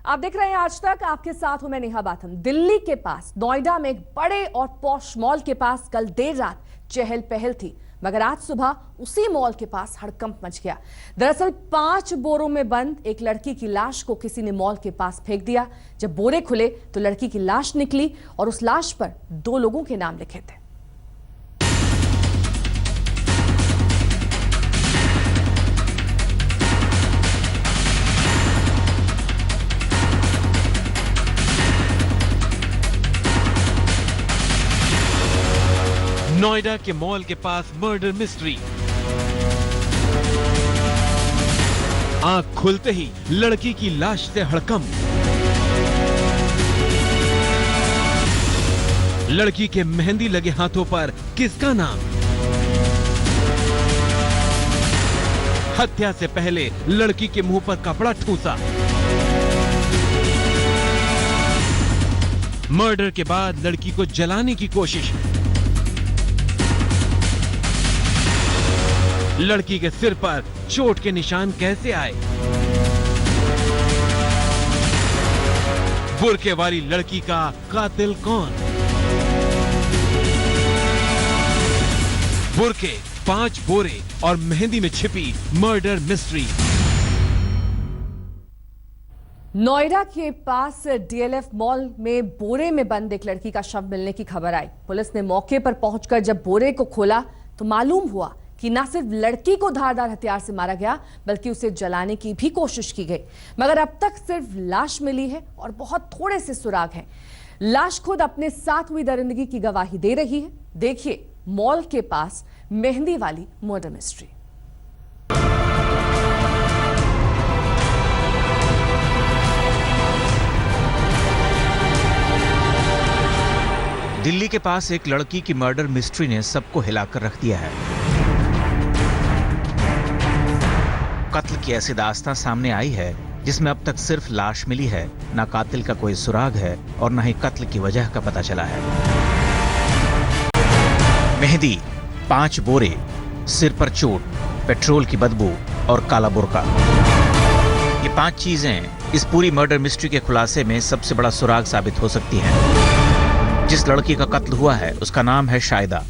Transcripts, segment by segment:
आप देख रहे हैं आज तक, आपके साथ हूं मैं नेहा बाथम। दिल्ली के पास नोएडा में एक बड़े और पॉश मॉल के पास कल देर रात चहल पहल थी, मगर आज सुबह उसी मॉल के पास हड़कंप मच गया। दरअसल 5 बोरों में बंद एक लड़की की लाश को किसी ने मॉल के पास फेंक दिया। जब बोरे खुले तो लड़की की लाश निकली और उस लाश पर 2 लोगों के नाम लिखे थे। नोएडा के मॉल के पास मर्डर मिस्ट्री। आंख खुलते ही लड़की की लाश से हड़कंप। लड़की के मेहंदी लगे हाथों पर किसका नाम? हत्या से पहले लड़की के मुंह पर कपड़ा ठूसा। मर्डर के बाद लड़की को जलाने की कोशिश। लड़की के सिर पर चोट के निशान कैसे आए? बुर्के वाली लड़की का कातिल कौन? बुर्के, 5 बोरे और मेहंदी में छिपी मर्डर मिस्ट्री। नोएडा के पास डीएलएफ मॉल में बोरे में बंद एक लड़की का शव मिलने की खबर आई। पुलिस ने मौके पर पहुंचकर जब बोरे को खोला तो मालूम हुआ कि न सिर्फ लड़की को धारदार हथियार से मारा गया, बल्कि उसे जलाने की भी कोशिश की गई। मगर अब तक सिर्फ लाश मिली है और बहुत थोड़े से सुराग हैं। लाश खुद अपने साथ हुई दरिंदगी की गवाही दे रही है। देखिए मॉल के पास मेहंदी वाली मर्डर मिस्ट्री। दिल्ली के पास एक लड़की की मर्डर मिस्ट्री ने सबको हिलाकर रख दिया है। कत्ल की ऐसी दास्तां सामने आई है जिसमें अब तक सिर्फ लाश मिली है, ना कातिल का कोई सुराग है और ना ही कत्ल की वजह का पता चला है। मेहंदी, 5 बोरे, सिर पर चोट, पेट्रोल की बदबू और काला बुर्का, ये 5 चीजें इस पूरी मर्डर मिस्ट्री के खुलासे में सबसे बड़ा सुराग साबित हो सकती हैं। जिस लड़की का कत्ल हुआ है उसका नाम है शाहिदा।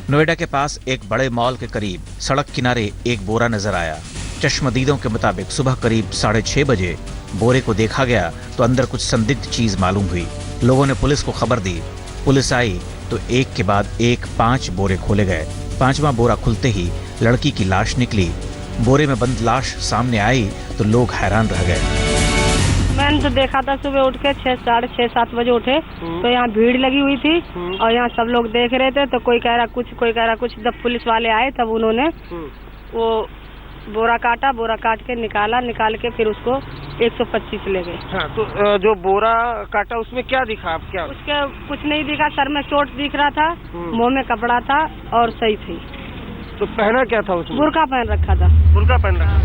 नोएडा के पास एक बड़े मॉल के करीब सड़क किनारे एक बोरा नजर आया। चश्मदीदों के मुताबिक सुबह करीब 6:30 बजे बोरे को देखा गया तो अंदर कुछ संदिग्ध चीज मालूम हुई। लोगों ने पुलिस को खबर दी। पुलिस आई तो एक के बाद एक 5 बोरे खोले गए। 5वां बोरा खुलते ही लड़की की लाश निकली। बोरे में बंद लाश सामने आई तो लोग हैरान रह गए। मैंने तो देखा था सुबह उठ के 6, 7 बजे उठे तो यहाँ भीड़ लगी हुई थी और यहाँ सब लोग देख रहे थे। तो कोई कह रहा कुछ, कोई कह रहा कुछ। जब पुलिस वाले आए तब उन्होंने वो बोरा काटा, बोरा काट के निकाल के फिर उसको 125 ले गए। हाँ, तो जो बोरा काटा उसमें क्या दिखा? आप क्या? उसके कुछ नहीं दिखा, सर में चोट दिख रहा था, मुंह में कपड़ा था और सही थी। तो पहना क्या था उसमें? बुर्का पहन रखा था। बुर्का पहन रखा।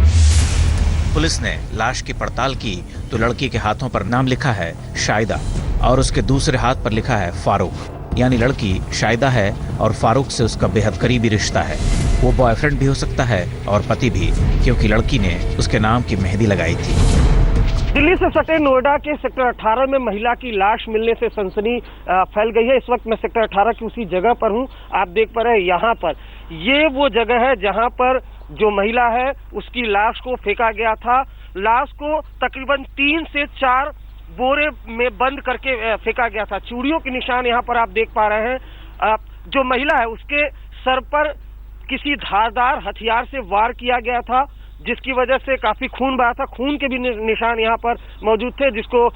पुलिस ने लाश की पड़ताल की तो लड़की के हाथों पर नाम लिखा है शाहिदा और उसके दूसरे हाथ पर लिखा है फारूक। यानी लड़की शाहिदा है और फारूक से उसका बेहद करीबी रिश्ता है। वो बॉयफ्रेंड भी हो सकता है और पति भी, क्योंकि लड़की ने उसके नाम की मेहंदी लगाई थी। दिल्ली से सटे नोएडा के सेक्टर 18 में महिला की लाश मिलने से सनसनी फैल गई है। इस वक्त मैं सेक्टर 18 की उसी जगह पर हूँ। आप देख पा रहे हैं यहाँ पर, ये वो जगह है जहाँ पर जो महिला है उसकी लाश को फेंका गया था। लाश को तकरीबन 3 से 4 बोरे में बंद करके फेंका गया था। चूड़ियों के निशान यहाँ पर आप देख पा रहे हैं। जो महिला है उसके सर पर किसी धारदार हथियार से वार किया गया था, जिसकी वजह से काफी खून बहा था। खून के भी निशान यहाँ पर मौजूद थे, जिसको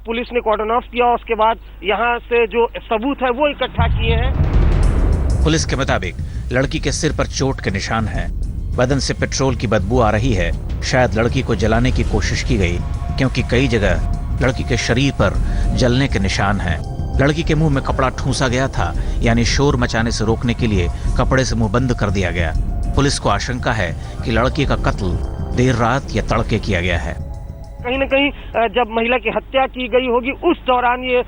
पुलिस ने कॉर्डन ऑफ किया। उसके बाद यहाँ से जो सबूत है वो इकट्ठा किए हैं। पुलिस के मुताबिक लड़की के सिर पर चोट के निशान हैं। बदन से पेट्रोल की बदबू आ रही है। शायद लड़की को जलाने की कोशिश की गई, क्योंकि कई जगह लड़की के शरीर पर जलने के निशान हैं। लड़की के मुंह में कपड़ा ठूंसा गया था, यानी शोर मचाने से रोकने के लिए कपड़े से मुंह बंद कर दिया गया। पुलिस को आशंका है कि लड़की का कत्ल देर रात या तड़के किया गया है। कहीं न कहीं जब महिला की हत्या की गई होगी उस दौरान ये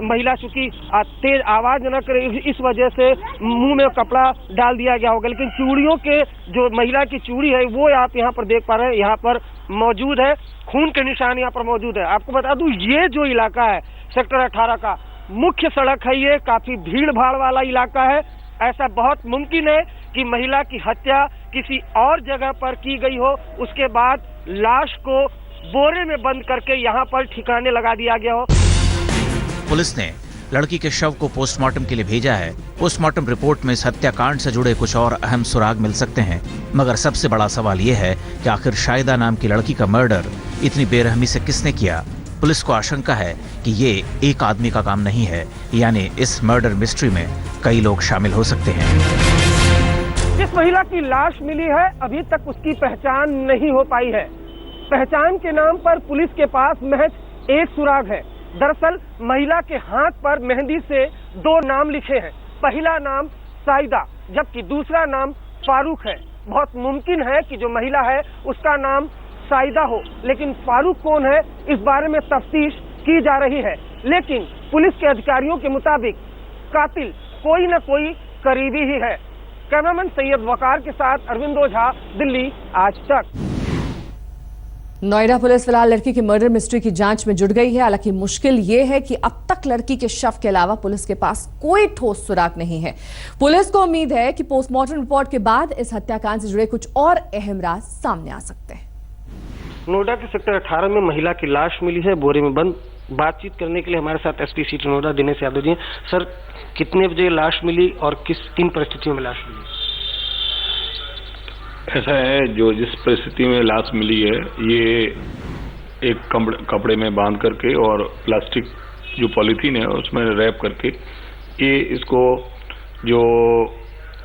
महिला चूंकि तेज आवाज न करे इस वजह से मुंह में कपड़ा डाल दिया गया होगा। लेकिन चूड़ियों के जो महिला की चूड़ी है वो आप यहाँ पर देख पा रहे हैं, यहाँ पर मौजूद है, खून के निशान यहाँ पर मौजूद है। आपको बता दूं ये जो इलाका है सेक्टर 18 का मुख्य सड़क है, ये काफी भीड़ भाड़ वाला इलाका है। ऐसा बहुत मुमकिन है कि महिला की हत्या किसी और जगह पर की गई हो, उसके बाद लाश को बोरे में बंद करके यहाँ पर ठिकाने लगा दिया गया हो। पुलिस ने लड़की के शव को पोस्टमार्टम के लिए भेजा है। पोस्टमार्टम रिपोर्ट में इस हत्याकांड से जुड़े कुछ और अहम सुराग मिल सकते हैं, मगर सबसे बड़ा सवाल यह है कि आखिर शाहिदा नाम की लड़की का मर्डर इतनी बेरहमी से किसने किया। पुलिस को आशंका है कि ये एक आदमी का काम नहीं है, यानी इस मर्डर मिस्ट्री में कई लोग शामिल हो सकते हैं। जिस महिला की लाश मिली है अभी तक उसकी पहचान नहीं हो पाई है। पहचान के नाम पर पुलिस के पास महज एक सुराग है। दरअसल महिला के हाथ पर मेहंदी से 2 नाम लिखे हैं। पहला नाम साइदा जबकि दूसरा नाम फारूक है। बहुत मुमकिन है कि जो महिला है उसका नाम साइदा हो, लेकिन फारूक कौन है इस बारे में तफ्तीश की जा रही है। लेकिन पुलिस के अधिकारियों के मुताबिक कातिल कोई न कोई करीबी ही है। कैमरामैन सैयद वकार के साथ अरविंद ओझा, दिल्ली आज तक। नोएडा पुलिस फिलहाल लड़की की मर्डर मिस्ट्री की जांच में जुट गई है। हालांकि मुश्किल ये है कि अब तक लड़की के शव के अलावा पुलिस के पास कोई ठोस सुराग नहीं है। पुलिस को उम्मीद है कि पोस्टमार्टम रिपोर्ट के बाद इस हत्याकांड से जुड़े कुछ और अहम राज सामने आ सकते हैं। नोएडा के सेक्टर 18 में महिला की लाश मिली है बोरे में बंद। बातचीत करने के लिए हमारे साथ SP city Noida Dinesh Yadav ji. Sir, कितने बजे लाश मिली और किन परिस्थितियों में लाश मिली? ऐसा है, जो जिस परिस्थिति में लाश मिली है ये एक कपड़े में बांध करके और प्लास्टिक जो पॉलीथीन है उसमें रैप करके ये इसको जो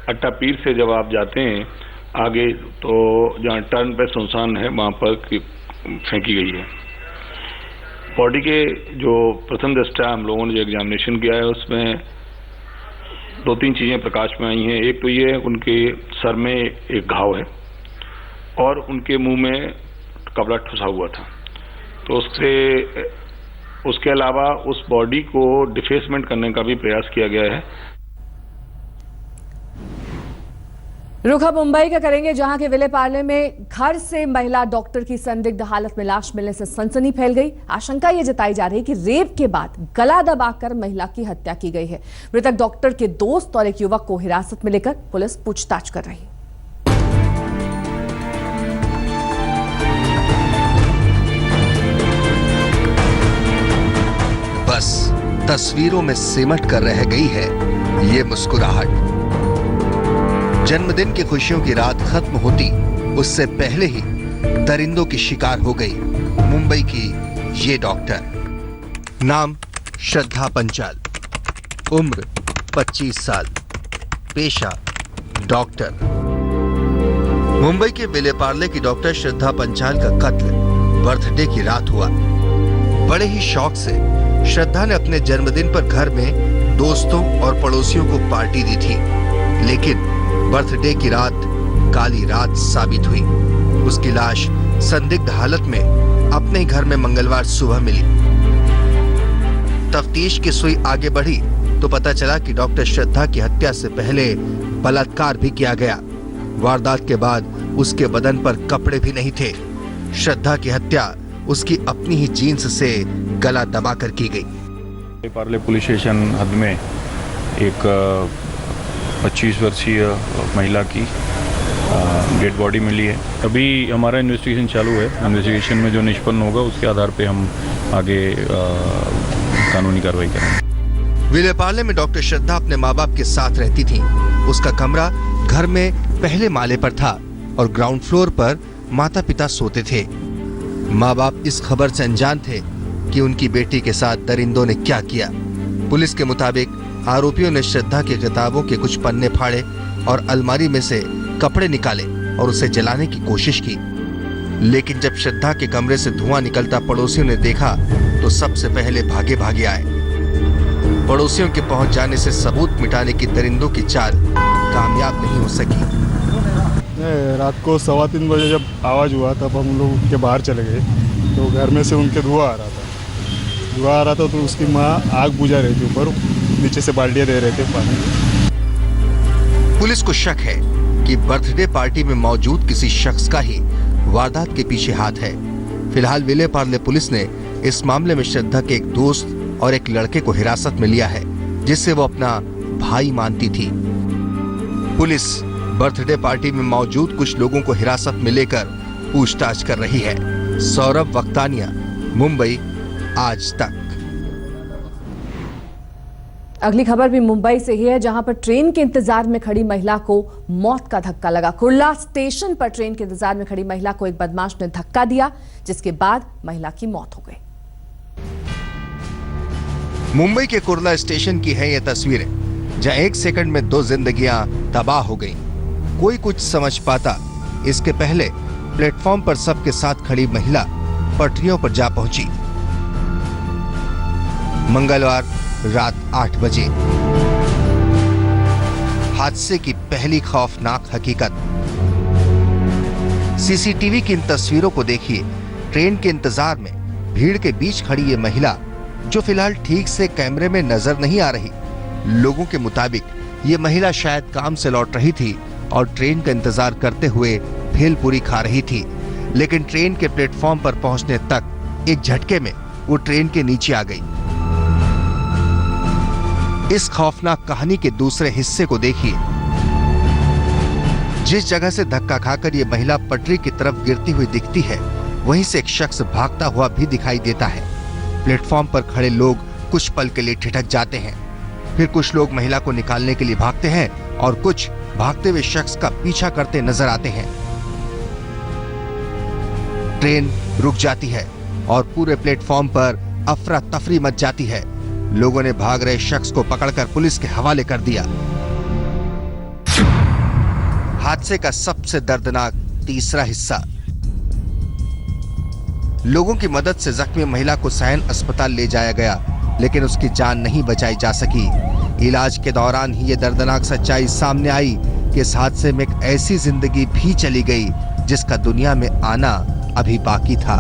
अट्टा पीर से जब आप जाते हैं आगे तो जहाँ टर्न पे सुनसान है वहाँ पर फेंकी गई है। बॉडी के जो प्रथम दृष्टया हम लोगों ने जो एग्जामिनेशन किया है उसमें 2-3 चीजें प्रकाश में आई हैं। एक तो ये है उनके सर में एक घाव है और उनके मुंह में कपड़ा ठुसा हुआ था। तो उसके अलावा उस बॉडी को डिफेसमेंट करने का भी प्रयास किया गया है। रुख अब मुंबई का करेंगे, जहां के विलेपार्ले में घर से महिला डॉक्टर की संदिग्ध हालत में लाश मिलने से सनसनी फैल गई। आशंका ये जताई जा रही है कि रेप के बाद गला दबाकर महिला की हत्या की गई है। मृतक डॉक्टर के दोस्त और एक युवक को हिरासत में लेकर पुलिस पूछताछ कर रही है। बस तस्वीरों में सिमट कर रह गई है ये मुस्कुराहट। जन्मदिन की खुशियों की रात खत्म होती उससे पहले ही दरिंदों की शिकार हो गई मुंबई की ये डॉक्टर। नाम श्रद्धा पंचाल, उम्र 25 साल, पेशा डॉक्टर। मुंबई के विलेपार्ले की डॉक्टर श्रद्धा पंचाल का कत्ल बर्थडे की रात हुआ। बड़े ही शौक से श्रद्धा ने अपने जन्मदिन पर घर में दोस्तों और पड़ोसियों को पार्टी दी थी, लेकिन बर्थडे की रात काली रात साबित हुई। उसकी लाश संदिग्ध हालत में अपने घर में मंगलवार सुबह मिली। तफ्तीश की सुई आगे बढ़ी तो पता चला कि डॉक्टर श्रद्धा की हत्या से पहले बलात्कार भी किया गया। वारदात के बाद उसके बदन पर कपड़े भी नहीं थे। श्रद्धा की हत्या उसकी अपनी ही जीन्स से गला दबाकर की गई। पार्ले पुलिस स्टेशन हद में एक 25 वर्षीय महिला की डेड बॉडी मिली है। अभी हमारा इन्वेस्टिगेशन चालू है। इन्वेस्टिगेशन में जो निष्पन्न होगा उसके आधार पे हम आगे कानूनी कार्रवाई करेंगे। विलेपार्ले में डॉक्टर श्रद्धा अपने माँ बाप के साथ रहती थी। उसका कमरा घर में पहले माले पर था और ग्राउंड फ्लोर पर माता पिता सोते थे। माँ बाप इस खबर से अनजान थे कि उनकी बेटी के साथ दरिंदों ने क्या किया। पुलिस के मुताबिक आरोपियों ने श्रद्धा की किताबों के कुछ पन्ने फाड़े और अलमारी में से कपड़े निकाले और उसे जलाने की कोशिश की। लेकिन जब श्रद्धा के कमरे से धुआं निकलता पड़ोसियों ने देखा तो सबसे पहले भागे आए। पड़ोसियों के पहुंच जाने से सबूत मिटाने की दरिंदों की चाल कामयाब नहीं हो सकी। रात को 3:15 बजे जब आवाज हुआ तब हम लोग के बाहर चले गए। तो घर में से उनके धुआं आ रहा था तो उसकी माँ आग बुझा रही थी, ऊपर नीचे से बाल्टियाँ दे रहे थे पानी। पुलिस को शक है कि बर्थडे पार्टी में मौजूद किसी शख्स का ही वारदात के पीछे हाथ है। फिलहाल विले पार्ले पुलिस ने इस मामले में श्रद्धा के एक दोस्त और एक लड़के को हिरासत में लिया है, जिससे वो अपना भाई मानती थी। पुलिस बर्थडे पार्टी में मौजूद कुछ लोगों को हिरासत में लेकर पूछताछ कर रही है। सौरभ वक्तानिया, मुंबई, आज तक। अगली खबर भी मुंबई से ही है, जहां पर ट्रेन के इंतजार में खड़ी महिला को मौत का धक्का लगा। कुर्ला स्टेशन पर ट्रेन के इंतजार में खड़ी महिला को एक बदमाश ने धक्का दिया, जिसके बाद महिला की मौत हो गई। मुंबई के कुर्ला स्टेशन की है ये तस्वीरें, जहां एक सेकंड में 2 जिंदगियां तबाह हो गईं। कोई कुछ समझ पाता इसके पहले प्लेटफॉर्म पर सबके साथ खड़ी महिला पटरियों पर जा पहुंची। मंगलवार रात 8 बजे हादसे की पहली खौफनाक हकीकत। सीसीटीवी की इन तस्वीरों को देखिए। ट्रेन के इंतजार में भीड़ के बीच खड़ी ये महिला, जो फिलहाल ठीक से कैमरे में नजर नहीं आ रही। लोगों के मुताबिक ये महिला शायद काम से लौट रही थी और ट्रेन का इंतजार करते हुए भेलपूरी खा रही थी, लेकिन ट्रेन के प्लेटफॉर्म पर पहुंचने तक एक झटके में वो ट्रेन के नीचे आ गई। इस खौफनाक कहानी के दूसरे हिस्से को देखिए। जिस जगह से धक्का खाकर ये महिला पटरी की तरफ गिरती हुई दिखती है, वहीं से एक शख्स भागता हुआ भी दिखाई देता है। प्लेटफॉर्म पर खड़े लोग कुछ पल के लिए ठिठक जाते हैं, फिर कुछ लोग महिला को निकालने के लिए भागते हैं और कुछ भागते हुए शख्स का पीछा करते नजर आते हैं। ट्रेन रुक जाती है और पूरे प्लेटफॉर्म पर अफरा तफरी मच जाती है। लोगों ने भाग रहे शख्स को पकड़कर पुलिस के हवाले कर दिया। हादसे का सबसे दर्दनाक तीसरा हिस्सा। लोगों की मदद से जख्मी महिला को सैन अस्पताल ले जाया गया, लेकिन उसकी जान नहीं बचाई जा सकी। इलाज के दौरान ही ये दर्दनाक सच्चाई सामने आई कि इस हादसे में एक ऐसी जिंदगी भी चली गई जिसका दुनिया में आना अभी बाकी था।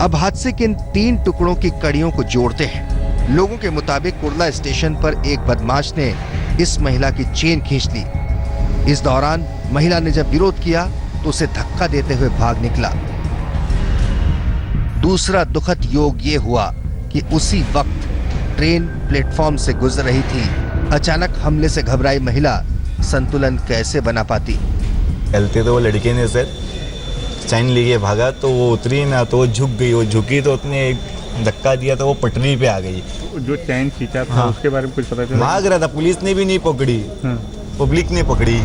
अब हादसे के इन 3 टुकड़ों की कड़ियों को जोड़ते हैं। लोगों के मुताबिक कुर्ला स्टेशन पर एक बदमाश ने इस महिला की चेन खींच ली। इस दौरान महिला ने जब विरोध किया तो उसे धक्का देते हुए भाग निकला। दूसरा दुखद योग ये हुआ कि उसी वक्त ट्रेन प्लेटफॉर्म से गुजर रही थी। अचानक हमले से घबराई महिला संतुलन कैसे बना पाती। चलते तो वो लड़के ने सर चैन लेके भागा, तो वो उतरी ना, तो वो झुक गई। वो झुकी तो उसने एक धक्का दिया तो वो पटरी पे आ गई। जो चैन खींचा था उसके बारे में कुछ पता चला? भाग रहा था, पुलिस ने भी नहीं पकड़ी, पब्लिक ने पकड़ी।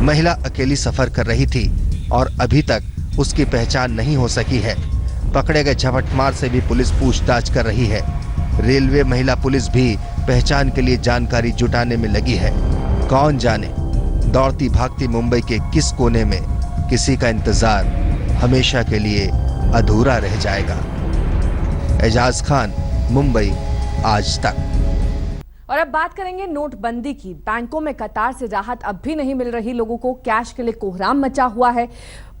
महिला अकेली सफर कर रही थी और अभी तक उसकी पहचान नहीं हो सकी है। पकड़े गए झपटमार से भी पुलिस पूछताछ कर रही है। रेलवे महिला पुलिस भी पहचान के लिए जानकारी जुटाने में लगी है। कौन जाने दौड़ती भागती मुंबई के किस कोने में किसी का इंतजार हमेशा के लिए अधूरा रह जाएगा। एजाज खान, मुंबई, आज तक। और अब बात करेंगे नोटबंदी की। बैंकों में कतार से राहत अब भी नहीं मिल रही। लोगों को कैश के लिए कोहराम मचा हुआ है।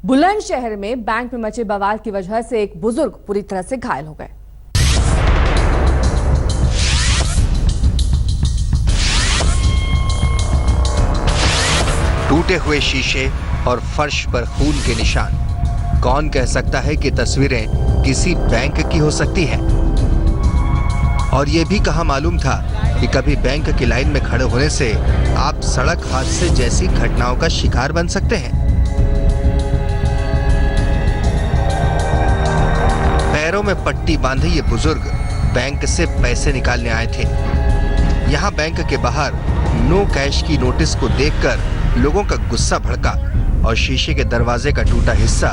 बुलंदशहर में बैंक में मचे बवाल की वजह से एक बुजुर्ग पूरी तरह से घायल हो गए। टूटे हुए शीशे और फर्श पर खून के निशान। कौन कह सकता है कि तस्वीरें किसी बैंक की हो सकती हैं? और यह भी कहां मालूम था कि कभी बैंक की लाइन में खड़े होने से आप सड़क हादसे जैसी घटनाओं का शिकार बन सकते हैं। पैरों में पट्टी बांधे ये बुजुर्ग बैंक से पैसे निकालने आए थे। यहाँ बैंक के बाहर नो कैश की नोटिस को देखकर लोगों का गुस्सा भड़का और शीशे के दरवाजे का टूटा हिस्सा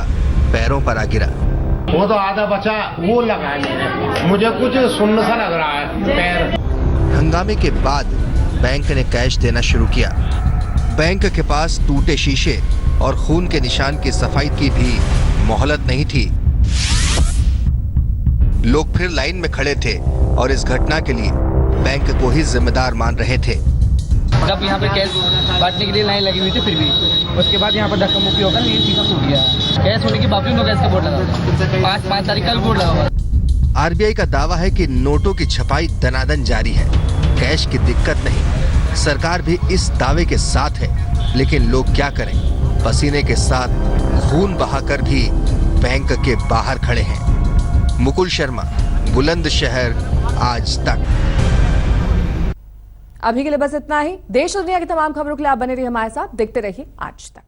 पैरों पर आ गिरा। वो तो आधा बचा, वो लगा लिया। मुझे कुछ सुन्न सा लग रहा है पैर। हंगामे के बाद बैंक ने कैश देना शुरू किया। बैंक के पास टूटे शीशे और खून के निशान की सफाई की भी मोहलत नहीं थी। लोग फिर लाइन में खड़े थे और इस घटना के लिए बैंक को ही जिम्मेदार मान रहे थे। जब यहाँ पे कैश बांटने के लिए लाइन लगी हुई थी फिर भी उसके बाद यहाँ पर धक्का मुक्की होकर ये शीशा टूट गया। कैश होने के बावजूद नो कैश का बोर्ड लगा 5 तारीख का भी बोर्ड लगा हुआ। आरबीआई का दावा है कि नोटों की छपाई दनादन जारी है, कैश की दिक्कत नहीं। सरकार भी इस दावे के साथ है, लेकिन लोग क्या करें, पसीने के साथ खून बहाकर भी बैंक के बाहर खड़े हैं। मुकुल शर्मा, बुलंदशहर, आज तक। अभी के लिए बस इतना ही। देश और दुनिया की तमाम खबरों के लिए आप बने रहिए हमारे साथ, देखते रहिए आज तक।